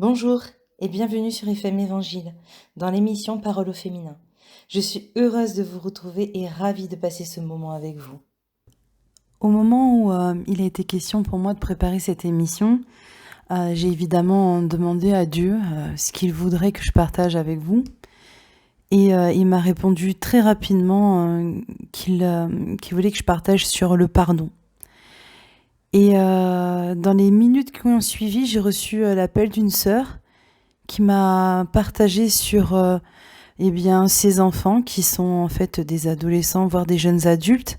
Bonjour et bienvenue sur FM Évangile, dans l'émission Parole au féminin. Je suis heureuse de vous retrouver et ravie de passer ce moment avec vous. Au moment où il a été question pour moi de préparer cette émission, j'ai évidemment demandé à Dieu ce qu'il voudrait que je partage avec vous. Et il m'a répondu très rapidement qu'il voulait que je partage sur le pardon. Et dans les minutes qui ont suivi, j'ai reçu l'appel d'une sœur qui m'a partagé sur ses enfants qui sont en fait des adolescents, voire des jeunes adultes,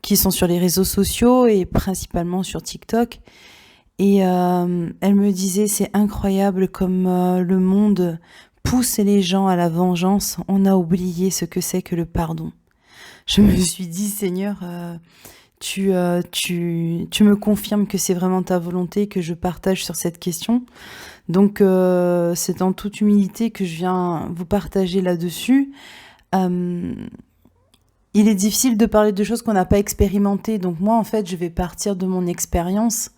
qui sont sur les réseaux sociaux et principalement sur TikTok. Et elle me disait, c'est incroyable comme le monde pousse les gens à la vengeance. On a oublié ce que c'est que le pardon. Je me suis dit, Seigneur, tu me confirmes que c'est vraiment ta volonté que je partage sur cette question. Donc c'est en toute humilité que je viens vous partager là-dessus. Il est difficile de parler de choses qu'on n'a pas expérimentées. Donc moi, en fait, je vais partir de mon expérience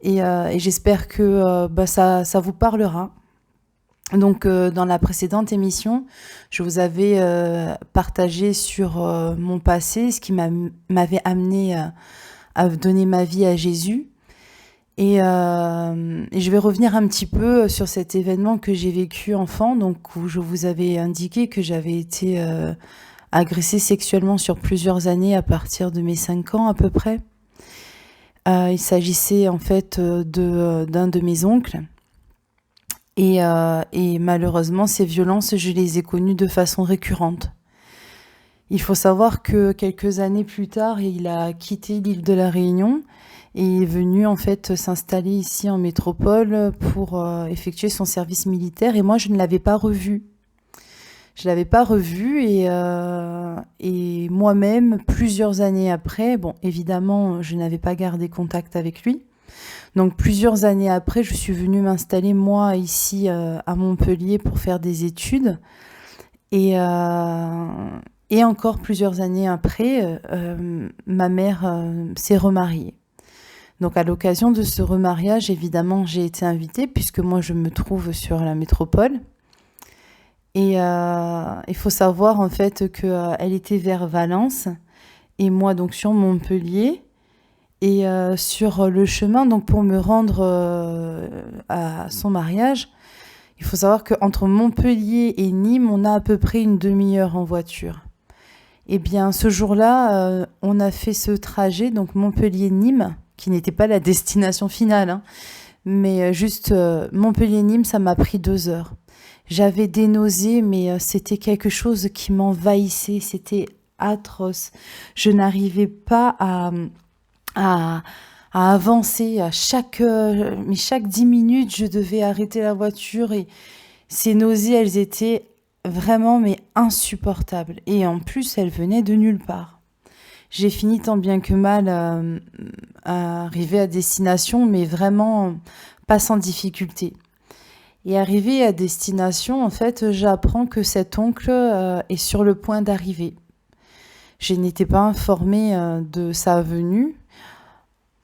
et j'espère que ça vous parlera. Donc dans la précédente émission, je vous avais partagé sur mon passé, ce qui m'avait amené à donner ma vie à Jésus. Et je vais revenir un petit peu sur cet événement que j'ai vécu enfant, donc où je vous avais indiqué que j'avais été agressée sexuellement sur plusieurs années à partir de mes 5 ans à peu près. Il s'agissait en fait d'un de mes oncles. Et malheureusement, ces violences, je les ai connues de façon récurrente. Il faut savoir que quelques années plus tard, il a quitté l'île de la Réunion et est venu en fait s'installer ici en métropole pour effectuer son service militaire. Et moi, je ne l'avais pas revu. Je l'avais pas revu et moi-même, plusieurs années après, bon, évidemment, je n'avais pas gardé contact avec lui. Donc plusieurs années après, je suis venue m'installer moi ici à Montpellier pour faire des études. Et encore plusieurs années après, ma mère s'est remariée. Donc à l'occasion de ce remariage, évidemment, j'ai été invitée puisque moi je me trouve sur la métropole. Et il faut savoir en fait qu'elle était vers Valence et moi donc sur Montpellier. Et sur le chemin, donc pour me rendre à son mariage, il faut savoir qu'entre Montpellier et Nîmes, on a à peu près une demi-heure en voiture. Et bien ce jour-là, on a fait ce trajet, donc Montpellier-Nîmes, qui n'était pas la destination finale, hein, mais juste Montpellier-Nîmes, ça m'a pris 2 heures. J'avais des nausées, mais c'était quelque chose qui m'envahissait, c'était atroce. Je n'arrivais pas à avancer. Chaque 10 minutes, je devais arrêter la voiture et ces nausées, elles étaient vraiment mais insupportables. Et en plus, elles venaient de nulle part. J'ai fini tant bien que mal à arriver à destination, mais vraiment pas sans difficulté. Et arrivé à destination, en fait, j'apprends que cet oncle est sur le point d'arriver. Je n'étais pas informée de sa venue.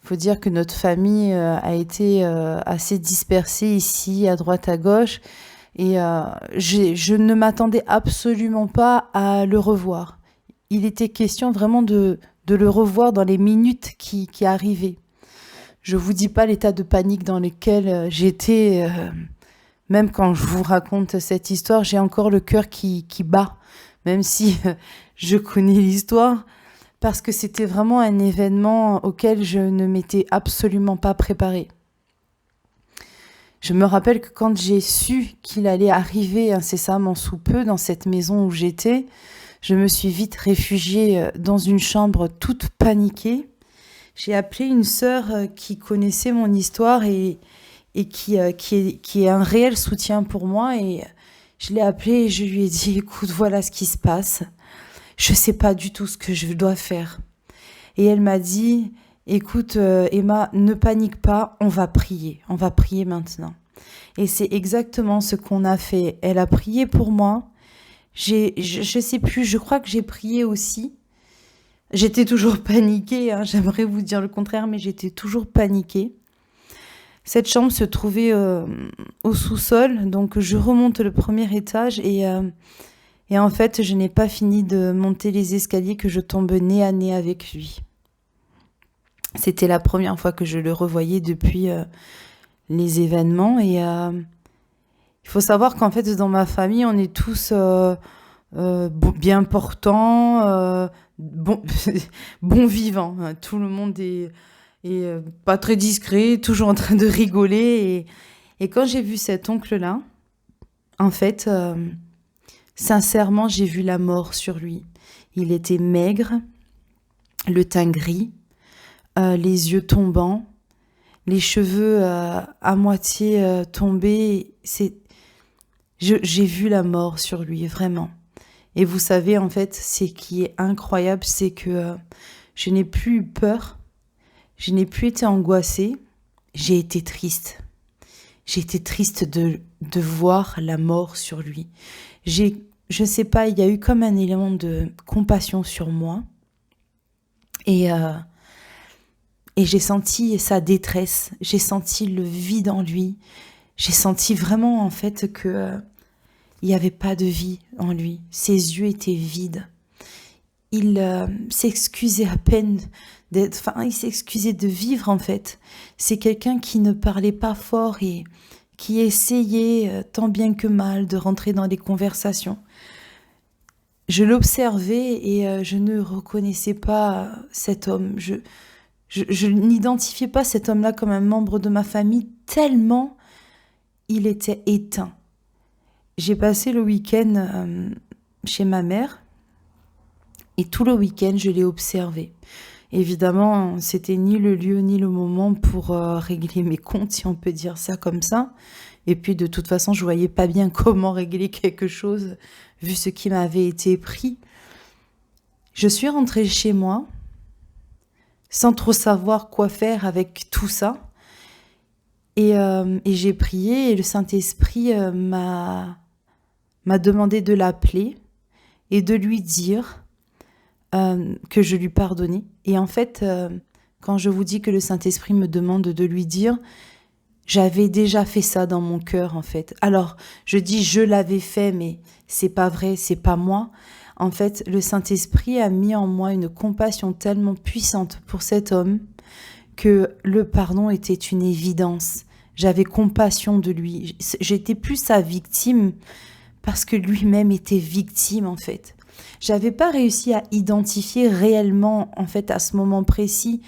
Il faut dire que notre famille a été assez dispersée ici, à droite, à gauche. Et je ne m'attendais absolument pas à le revoir. Il était question vraiment de le revoir dans les minutes qui arrivaient. Je vous dis pas l'état de panique dans lequel j'étais. Même quand je vous raconte cette histoire, j'ai encore le cœur qui bat. Même si je connais l'histoire. Parce que c'était vraiment un événement auquel je ne m'étais absolument pas préparée. Je me rappelle que quand j'ai su qu'il allait arriver incessamment sous peu dans cette maison où j'étais, je me suis vite réfugiée dans une chambre toute paniquée. J'ai appelé une sœur qui connaissait mon histoire et qui est un réel soutien pour moi. Et je l'ai appelée et je lui ai dit, écoute, voilà ce qui se passe. Je sais pas du tout ce que je dois faire. Et elle m'a dit, écoute Emma, ne panique pas, on va prier maintenant. Et c'est exactement ce qu'on a fait. Elle a prié pour moi. Je sais plus, je crois que j'ai prié aussi. J'étais toujours paniquée, hein, j'aimerais vous dire le contraire, mais j'étais toujours paniquée. Cette chambre se trouvait au sous-sol, donc je remonte le premier étage et en fait, je n'ai pas fini de monter les escaliers que je tombe nez à nez avec lui. C'était la première fois que je le revoyais depuis les événements et il faut savoir qu'en fait, dans ma famille, on est tous bien portants, bon, bon vivants. Tout le monde est pas très discret, toujours en train de rigoler. Et quand j'ai vu cet oncle-là, en fait, sincèrement, j'ai vu la mort sur lui. Il était maigre, le teint gris, les yeux tombants, les cheveux à moitié tombés. J'ai vu la mort sur lui, vraiment. Et vous savez, en fait, ce qui est incroyable, c'est que je n'ai plus eu peur, je n'ai plus été angoissée, j'ai été triste. J'ai été triste de voir la mort sur lui. Je sais pas, il y a eu comme un élément de compassion sur moi. Et j'ai senti sa détresse, j'ai senti le vide en lui. J'ai senti vraiment, en fait, que il n'y avait pas de vie en lui. Ses yeux étaient vides. Il s'excusait à peine il s'excusait de vivre, en fait. C'est quelqu'un qui ne parlait pas fort et qui essayait, tant bien que mal, de rentrer dans les conversations. Je l'observais et je ne reconnaissais pas cet homme. Je n'identifiais pas cet homme-là comme un membre de ma famille tellement il était éteint. J'ai passé le week-end chez ma mère et tout le week-end, je l'ai observé. Évidemment, c'était ni le lieu ni le moment pour régler mes comptes, si on peut dire ça comme ça. Et puis, de toute façon, je voyais pas bien comment régler quelque chose, vu ce qui m'avait été pris. Je suis rentrée chez moi, sans trop savoir quoi faire avec tout ça. Et j'ai prié et le Saint-Esprit m'a demandé de l'appeler et de lui dire que je lui pardonnais. Et en fait, quand je vous dis que le Saint-Esprit me demande de lui dire, j'avais déjà fait ça dans mon cœur, en fait. Alors, je dis je l'avais fait, mais c'est pas vrai, c'est pas moi. En fait, le Saint-Esprit a mis en moi une compassion tellement puissante pour cet homme que le pardon était une évidence. J'avais compassion de lui. J'étais plus sa victime parce que lui-même était victime, en fait. J'avais pas réussi à identifier réellement, en fait, à ce moment précis.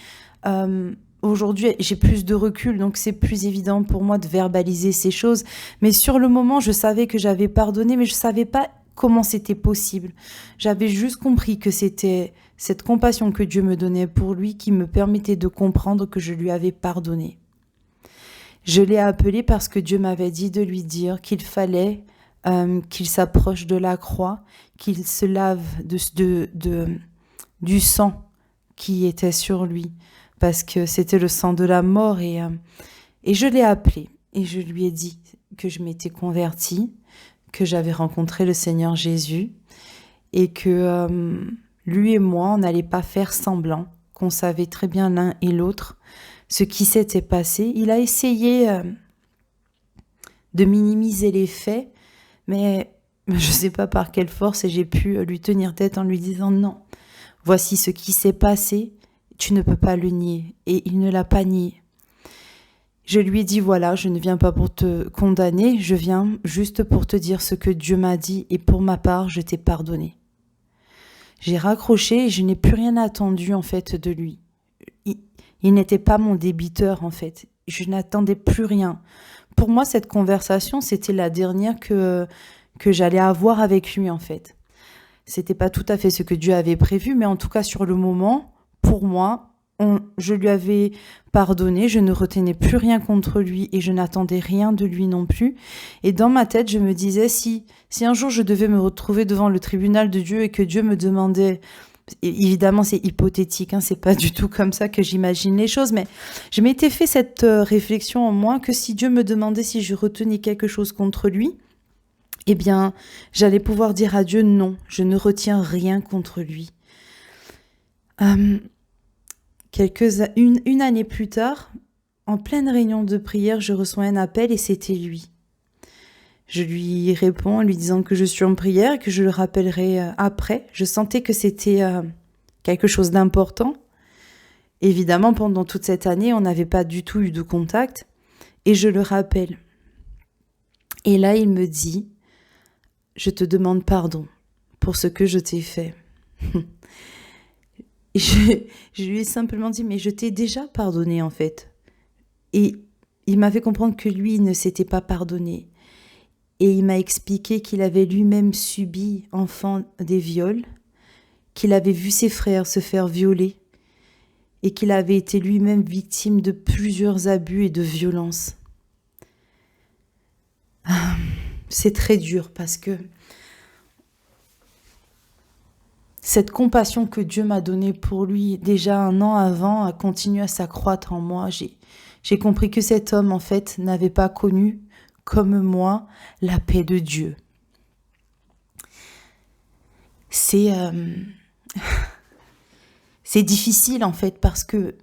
Aujourd'hui, j'ai plus de recul, donc c'est plus évident pour moi de verbaliser ces choses. Mais sur le moment, je savais que j'avais pardonné, mais je savais pas comment c'était possible. J'avais juste compris que c'était cette compassion que Dieu me donnait pour lui qui me permettait de comprendre que je lui avais pardonné. Je l'ai appelé parce que Dieu m'avait dit de lui dire qu'il fallait qu'il s'approche de la croix, qu'il se lave du sang qui était sur lui, parce que c'était le sang de la mort. Et je l'ai appelé et je lui ai dit que je m'étais convertie, que j'avais rencontré le Seigneur Jésus et que lui et moi, on n'allait pas faire semblant, qu'on savait très bien l'un et l'autre ce qui s'était passé. Il a essayé de minimiser les faits, mais je ne sais pas par quelle force, et j'ai pu lui tenir tête en lui disant non, voici ce qui s'est passé, tu ne peux pas le nier. Et il ne l'a pas nié. Je lui ai dit voilà, je ne viens pas pour te condamner, je viens juste pour te dire ce que Dieu m'a dit et pour ma part, je t'ai pardonné. J'ai raccroché et je n'ai plus rien attendu en fait de lui. Il n'était pas mon débiteur en fait. Je n'attendais plus rien. Pour moi, cette conversation, c'était la dernière que j'allais avoir avec lui en fait. C'était pas tout à fait ce que Dieu avait prévu, mais en tout cas sur le moment, pour moi, je lui avais pardonné, je ne retenais plus rien contre lui et je n'attendais rien de lui non plus. Et dans ma tête, je me disais, si un jour je devais me retrouver devant le tribunal de Dieu et que Dieu me demandait, évidemment c'est hypothétique, hein, c'est pas du tout comme ça que j'imagine les choses, mais je m'étais fait cette réflexion en moi que si Dieu me demandait si je retenais quelque chose contre lui, eh bien, j'allais pouvoir dire à Dieu non, je ne retiens rien contre lui. Une année plus tard, en pleine réunion de prière, je reçois un appel et c'était lui. Je lui réponds en lui disant que je suis en prière et que je le rappellerai après. Je sentais que c'était quelque chose d'important. Évidemment, pendant toute cette année, on n'avait pas du tout eu de contact et je le rappelle. Et là, il me dit, je te demande pardon pour ce que je t'ai fait. Je lui ai simplement dit, mais je t'ai déjà pardonné en fait. Et il m'a fait comprendre que lui, il ne s'était pas pardonné. Et il m'a expliqué qu'il avait lui-même subi, enfant, des viols, qu'il avait vu ses frères se faire violer et qu'il avait été lui-même victime de plusieurs abus et de violences. C'est très dur parce que cette compassion que Dieu m'a donnée pour lui déjà 1 an avant a continué à s'accroître en moi. J'ai compris que cet homme, en fait, n'avait pas connu, comme moi, la paix de Dieu. C'est difficile, en fait, parce que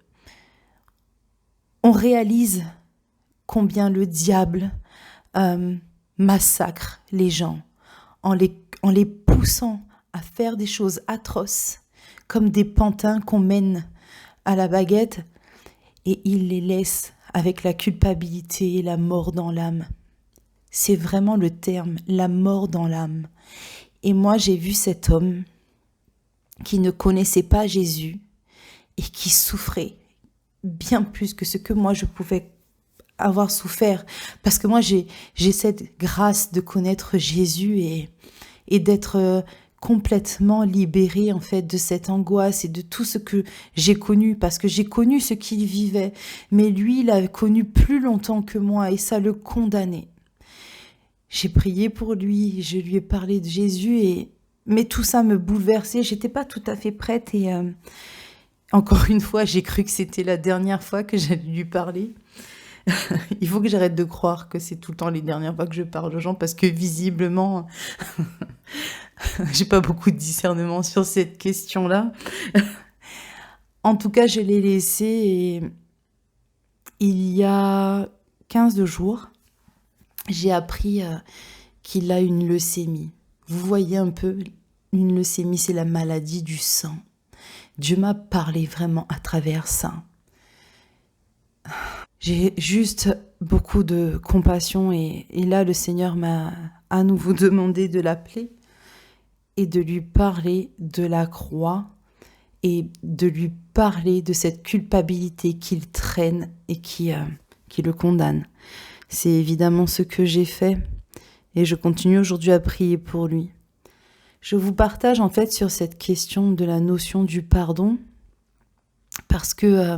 on réalise combien le diable massacre les gens en les poussant à faire des choses atroces, comme des pantins qu'on mène à la baguette, et il les laisse avec la culpabilité et la mort dans l'âme. C'est vraiment le terme, la mort dans l'âme. Et moi, j'ai vu cet homme qui ne connaissait pas Jésus et qui souffrait bien plus que ce que moi je pouvais avoir souffert. Parce que moi, j'ai cette grâce de connaître Jésus et d'être complètement libérée en fait de cette angoisse et de tout ce que j'ai connu, parce que j'ai connu ce qu'il vivait, mais lui, il a connu plus longtemps que moi et ça le condamnait. J'ai prié pour lui, je lui ai parlé de Jésus, mais tout ça me bouleversait, j'étais pas tout à fait prête et encore une fois, j'ai cru que c'était la dernière fois que j'allais lui parler. Il faut que j'arrête de croire que c'est tout le temps les dernières fois que je parle aux gens parce que visiblement, j'ai pas beaucoup de discernement sur cette question-là. En tout cas, je l'ai laissé et il y a 15 jours, j'ai appris qu'il a une leucémie. Vous voyez un peu, une leucémie, c'est la maladie du sang. Dieu m'a parlé vraiment à travers ça. J'ai juste beaucoup de compassion et là, le Seigneur m'a à nouveau demandé de l'appeler et de lui parler de la croix et de lui parler de cette culpabilité qu'il traîne et qui le condamne. C'est évidemment ce que j'ai fait et je continue aujourd'hui à prier pour lui. Je vous partage en fait sur cette question de la notion du pardon parce que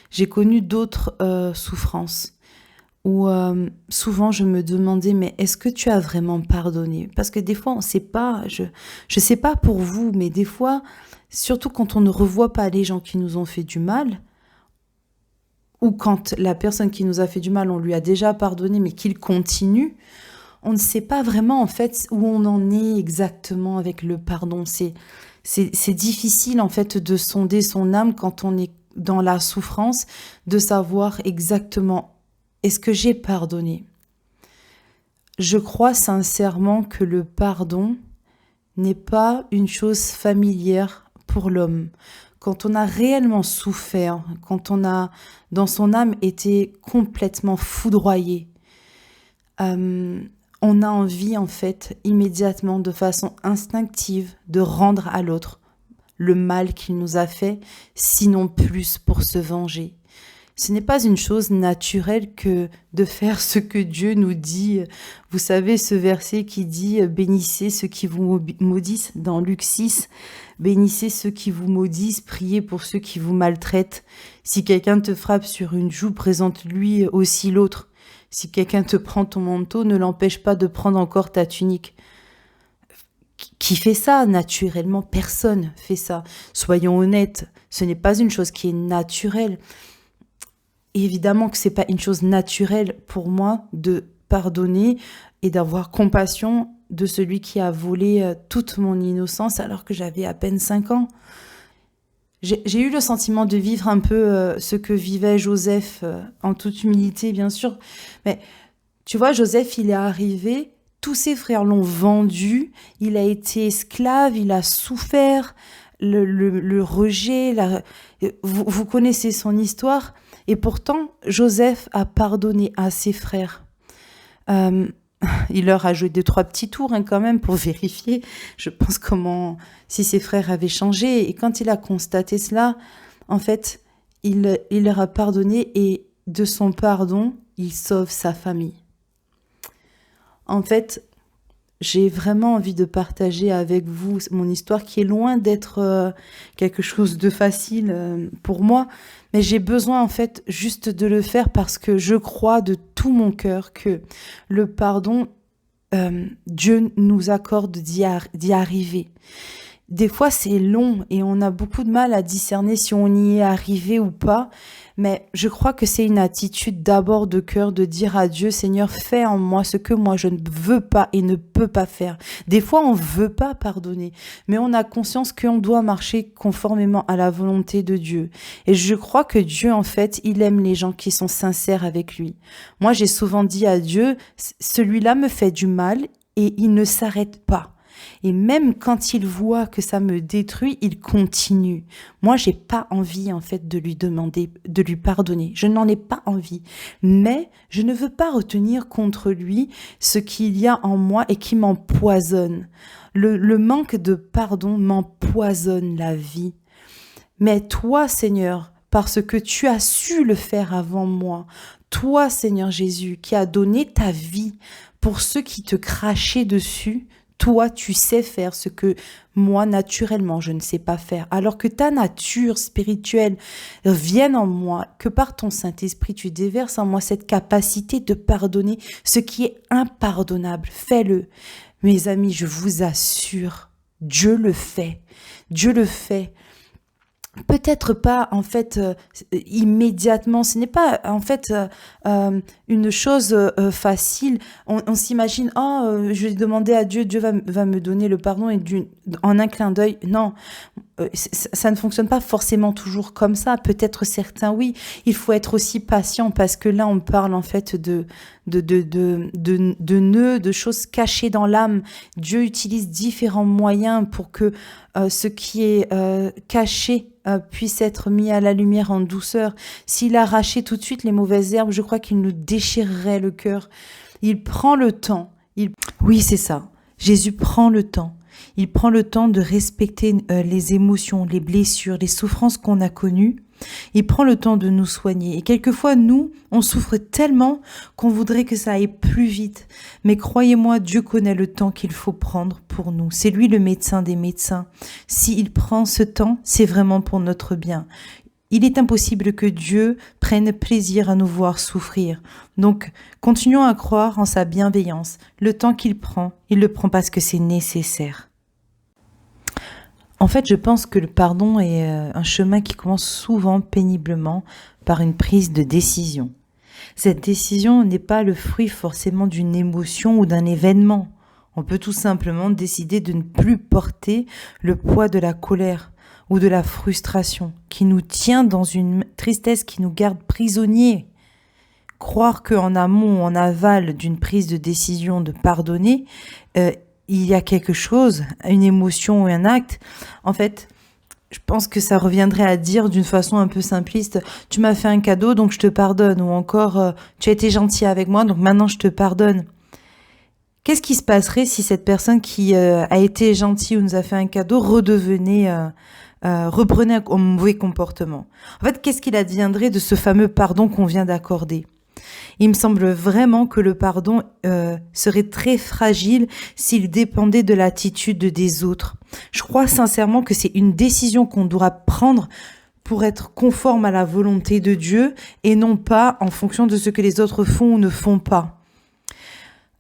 j'ai connu d'autres souffrances où souvent je me demandais mais est-ce que tu as vraiment pardonné? Parce que des fois on ne sait pas, je sais pas pour vous, mais des fois, surtout quand on ne revoit pas les gens qui nous ont fait du mal, ou quand la personne qui nous a fait du mal, on lui a déjà pardonné mais qu'il continue, on ne sait pas vraiment en fait où on en est exactement avec le pardon. C'est difficile en fait de sonder son âme quand on est dans la souffrance, de savoir exactement est-ce que j'ai pardonné. Je crois sincèrement que le pardon n'est pas une chose familière pour l'homme. Quand on a réellement souffert, quand on a dans son âme été complètement foudroyé, on a envie en fait immédiatement, de façon instinctive, de rendre à l'autre le mal qu'il nous a fait, sinon plus pour se venger. Ce n'est pas une chose naturelle que de faire ce que Dieu nous dit. Vous savez ce verset qui dit « Bénissez ceux qui vous maudissent » dans Luc 6. « Bénissez ceux qui vous maudissent, priez pour ceux qui vous maltraitent. Si quelqu'un te frappe sur une joue, présente-lui aussi l'autre. Si quelqu'un te prend ton manteau, ne l'empêche pas de prendre encore ta tunique. » Qui fait ça naturellement? Personne fait ça. Soyons honnêtes, ce n'est pas une chose qui est naturelle. Évidemment que c'est pas une chose naturelle pour moi de pardonner et d'avoir compassion de celui qui a volé toute mon innocence alors que j'avais à peine 5 ans. j'ai eu le sentiment de vivre un peu ce que vivait Joseph, en toute humilité, bien sûr. Mais tu vois, Joseph, il est arrivé, tous ses frères l'ont vendu, il a été esclave, il a souffert, le rejet, vous connaissez son histoire, et pourtant, Joseph a pardonné à ses frères. Euh, il leur a joué 2, 3 petits tours quand même pour vérifier, je pense, si ses frères avaient changé. Et quand il a constaté cela, en fait, il leur a pardonné et de son pardon, il sauve sa famille. En fait, j'ai vraiment envie de partager avec vous mon histoire qui est loin d'être quelque chose de facile pour moi, mais j'ai besoin en fait juste de le faire parce que je crois de tout mon cœur que le pardon, Dieu nous accorde d'y arriver. Des fois, c'est long et on a beaucoup de mal à discerner si on y est arrivé ou pas. Mais je crois que c'est une attitude d'abord de cœur de dire à Dieu, Seigneur, fais en moi ce que moi je ne veux pas et ne peux pas faire. Des fois, on veut pas pardonner, mais on a conscience qu'on doit marcher conformément à la volonté de Dieu. Et je crois que Dieu, en fait, il aime les gens qui sont sincères avec lui. Moi, j'ai souvent dit à Dieu, celui-là me fait du mal et il ne s'arrête pas. Et même quand il voit que ça me détruit, il continue. Moi, j'ai pas envie, en fait, de lui demander, de lui pardonner. Je n'en ai pas envie. Mais je ne veux pas retenir contre lui ce qu'il y a en moi et qui m'empoisonne. Le manque de pardon m'empoisonne la vie. Mais toi, Seigneur, parce que tu as su le faire avant moi, toi, Seigneur Jésus, qui as donné ta vie pour ceux qui te crachaient dessus, toi, tu sais faire ce que moi, naturellement, je ne sais pas faire. Alors que ta nature spirituelle vienne en moi, que par ton Saint-Esprit, tu déverses en moi cette capacité de pardonner ce qui est impardonnable. Fais-le. Mes amis, je vous assure, Dieu le fait. Dieu le fait. Peut-être pas en fait immédiatement, ce n'est pas en fait une chose facile. On s'imagine, je vais demander à Dieu, Dieu va me donner le pardon et en un clin d'œil. Non, ça ne fonctionne pas forcément toujours comme ça. Peut-être certains, oui. Il faut être aussi patient parce que là, on parle en fait de nœuds, de choses cachées dans l'âme. Dieu utilise différents moyens pour que ce qui est caché puisse être mis à la lumière en douceur. S'il arrachait tout de suite les mauvaises herbes, je crois qu'il nous déchirerait le cœur. Il prend le temps. Oui, c'est ça. Jésus prend le temps. Il prend le temps de respecter les émotions, les blessures, les souffrances qu'on a connues. Il prend le temps de nous soigner. Et quelquefois, nous, on souffre tellement qu'on voudrait que ça aille plus vite. Mais croyez-moi, Dieu connaît le temps qu'il faut prendre pour nous. C'est lui le médecin des médecins. S'il prend ce temps, c'est vraiment pour notre bien. Il est impossible que Dieu prenne plaisir à nous voir souffrir. Donc, continuons à croire en sa bienveillance. Le temps qu'il prend, il le prend parce que c'est nécessaire. En fait, je pense que le pardon est un chemin qui commence souvent péniblement par une prise de décision. Cette décision n'est pas le fruit forcément d'une émotion ou d'un événement. On peut tout simplement décider de ne plus porter le poids de la colère ou de la frustration qui nous tient dans une tristesse qui nous garde prisonniers. Croire qu'en amont ou en aval d'une prise de décision de pardonner, il y a quelque chose, une émotion ou un acte, en fait, je pense que ça reviendrait à dire d'une façon un peu simpliste, tu m'as fait un cadeau donc je te pardonne, ou encore tu as été gentil avec moi donc maintenant je te pardonne. Qu'est-ce qui se passerait si cette personne qui a été gentille ou nous a fait un cadeau reprenait un mauvais comportement? En fait, qu'est-ce qu'il adviendrait de ce fameux pardon qu'on vient d'accorder? Il me semble vraiment que le pardon serait très fragile s'il dépendait de l'attitude des autres. Je crois sincèrement que c'est une décision qu'on doit prendre pour être conforme à la volonté de Dieu et non pas en fonction de ce que les autres font ou ne font pas.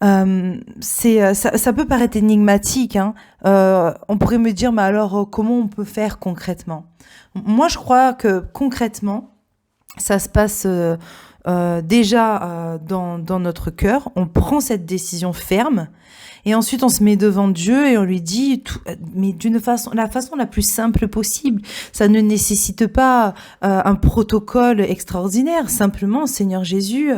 Ça peut paraître énigmatique, hein. On pourrait me dire, mais alors comment on peut faire concrètement? Moi, je crois que concrètement, Ça se passe déjà dans notre cœur. On prend cette décision ferme et ensuite on se met devant Dieu et on lui dit, mais la façon la plus simple possible. Ça ne nécessite pas un protocole extraordinaire. Simplement, Seigneur Jésus,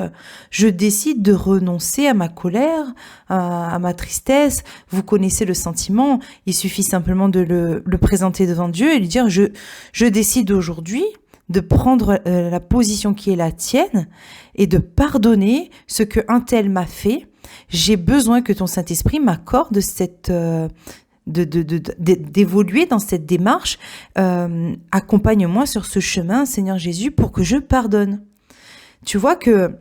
je décide de renoncer à ma colère, à ma tristesse. Vous connaissez le sentiment. Il suffit simplement de le présenter devant Dieu et lui dire, je décide aujourd'hui de prendre la position qui est la tienne et de pardonner ce que un tel m'a fait. J'ai besoin que ton Saint-Esprit m'accorde d'évoluer dans cette démarche. Accompagne-moi sur ce chemin, Seigneur Jésus, pour que je pardonne. Tu vois que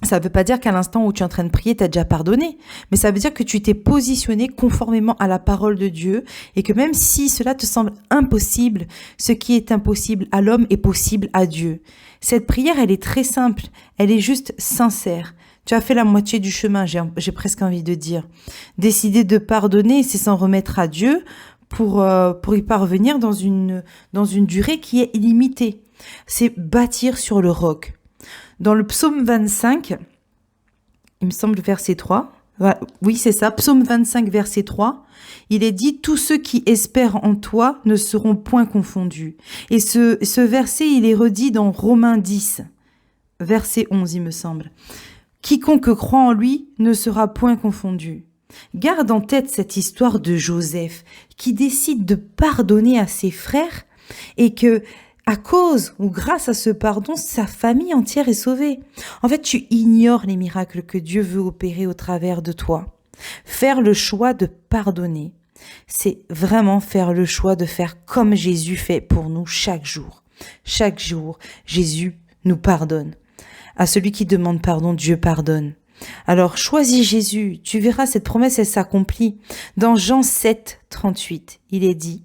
ça ne veut pas dire qu'à l'instant où tu es en train de prier, tu as déjà pardonné, mais ça veut dire que tu t'es positionné conformément à la parole de Dieu et que même si cela te semble impossible, ce qui est impossible à l'homme est possible à Dieu. Cette prière, elle est très simple, elle est juste sincère. Tu as fait la moitié du chemin, j'ai presque envie de dire. Décider de pardonner, c'est s'en remettre à Dieu pour y parvenir dans une durée qui est illimitée. C'est bâtir sur le roc. Dans le psaume 25, il me semble verset 3, oui c'est ça, psaume 25 verset 3, il est dit « Tous ceux qui espèrent en toi ne seront point confondus ». Et ce verset, il est redit dans Romains 10, verset 11 il me semble. « Quiconque croit en lui ne sera point confondu ». Garde en tête cette histoire de Joseph qui décide de pardonner à ses frères et que à cause ou grâce à ce pardon, sa famille entière est sauvée. En fait, tu ignores les miracles que Dieu veut opérer au travers de toi. Faire le choix de pardonner, c'est vraiment faire le choix de faire comme Jésus fait pour nous chaque jour. Chaque jour, Jésus nous pardonne. À celui qui demande pardon, Dieu pardonne. Alors, choisis Jésus. Tu verras, cette promesse, elle s'accomplit. Dans Jean 7, 38, il est dit: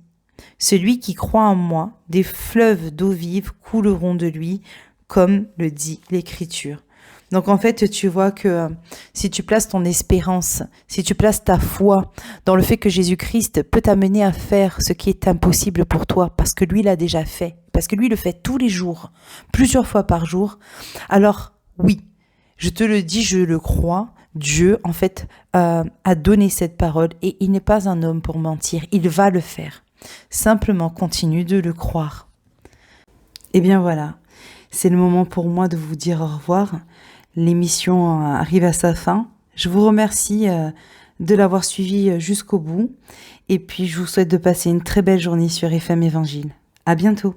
celui qui croit en moi, des fleuves d'eau vive couleront de lui, comme le dit l'Écriture. Donc en fait, tu vois que si tu places ton espérance, si tu places ta foi dans le fait que Jésus-Christ peut t'amener à faire ce qui est impossible pour toi, parce que lui l'a déjà fait, parce que lui le fait tous les jours, plusieurs fois par jour, alors oui, je te le dis, je le crois, Dieu en fait a donné cette parole et il n'est pas un homme pour mentir, il va le faire. Simplement continue de le croire. Et bien voilà, c'est le moment pour moi de vous dire au revoir. L'émission arrive à sa fin. Je vous remercie de l'avoir suivi jusqu'au bout. Et puis je vous souhaite de passer une très belle journée sur FM Évangile. À bientôt.